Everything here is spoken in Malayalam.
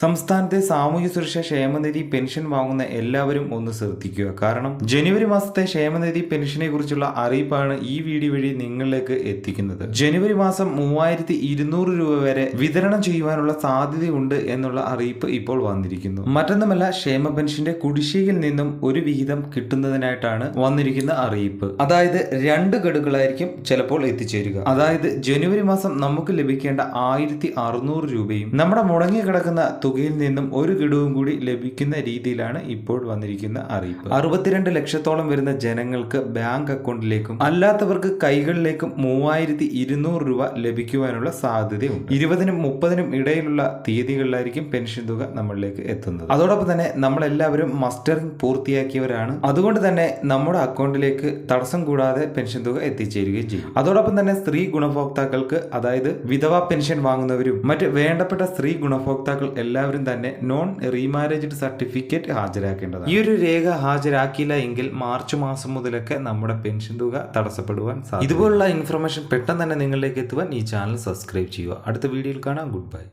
സംസ്ഥാനത്തെ സാമൂഹ്യ സുരക്ഷാ ക്ഷേമനിധി പെൻഷൻ വാങ്ങുന്ന എല്ലാവരും ഒന്ന് ശ്രദ്ധിക്കുക. കാരണം ജനുവരി മാസത്തെ ക്ഷേമനിധി പെൻഷനെ കുറിച്ചുള്ള അറിയിപ്പാണ് ഈ വീഡിയോ വഴി നിങ്ങളിലേക്ക് എത്തിക്കുന്നത്. ജനുവരി മാസം 3200 രൂപ വരെ വിതരണം ചെയ്യുവാനുള്ള സാധ്യതയുണ്ട് എന്നുള്ള അറിയിപ്പ് ഇപ്പോൾ വന്നിരിക്കുന്നു. മറ്റൊന്നുമല്ല, ക്ഷേമ പെൻഷന്റെ കുടിശ്ശികയിൽ നിന്നും ഒരു വിഹിതം കിട്ടുന്നതിനായിട്ടാണ് വന്നിരിക്കുന്ന അറിയിപ്പ്. അതായത് 2 ഗഡുക്കളായിരിക്കും ചിലപ്പോൾ എത്തിച്ചേരുക. അതായത് ജനുവരി മാസം നമുക്ക് ലഭിക്കേണ്ട 1600 രൂപയും നമ്മുടെ മുടങ്ങി കിടക്കുന്ന തുകയിൽ നിന്നും ഒരു ഗഡുവും കൂടി ലഭിക്കുന്ന രീതിയിലാണ് ഇപ്പോൾ വന്നിരിക്കുന്ന അറിയിപ്പ്. 62 ലക്ഷത്തോളം വരുന്ന ജനങ്ങൾക്ക് ബാങ്ക് അക്കൗണ്ടിലേക്കും അല്ലാത്തവർക്ക് കൈകളിലേക്കും 3200 രൂപ ലഭിക്കുവാനുള്ള സാധ്യതയുണ്ട്. 20-നും 30-നും ഇടയിലുള്ള തീയതികളിലായിരിക്കും പെൻഷൻ തുക നമ്മളിലേക്ക് എത്തുന്നത്. അതോടൊപ്പം തന്നെ നമ്മളെല്ലാവരും മസ്റ്ററിംഗ് പൂർത്തിയാക്കിയവരാണ്. അതുകൊണ്ട് തന്നെ നമ്മുടെ അക്കൗണ്ടിലേക്ക് തടസ്സം കൂടാതെ പെൻഷൻ തുക എത്തിച്ചേരുകയും ചെയ്യും. അതോടൊപ്പം തന്നെ സ്ത്രീ ഗുണഭോക്താക്കൾക്ക്, അതായത് വിധവ പെൻഷൻ വാങ്ങുന്നവരും മറ്റ് വേണ്ടപ്പെട്ട സ്ത്രീ ഗുണഭോക്താക്കൾ എല്ലാവരും തന്നെ നോൺ റീമാരേജ്ഡ് സർട്ടിഫിക്കറ്റ് ഹാജരാക്കേണ്ടതാണ്. ഈ ഒരു രേഖ ഹാജരാക്കിയില്ല എങ്കിൽ മാർച്ച് മാസം മുതലൊക്കെ നമ്മുടെ പെൻഷൻ തുക തടസ്സപ്പെടുവാൻ സാധിക്കും. ഇതുപോലുള്ള ഇൻഫർമേഷൻ പെട്ടെന്ന് തന്നെ നിങ്ങളിലേക്ക് എത്തുവാൻ ഈ ചാനൽ സബ്സ്ക്രൈബ് ചെയ്യുക. അടുത്ത വീഡിയോയിൽ കാണാം. Good bye.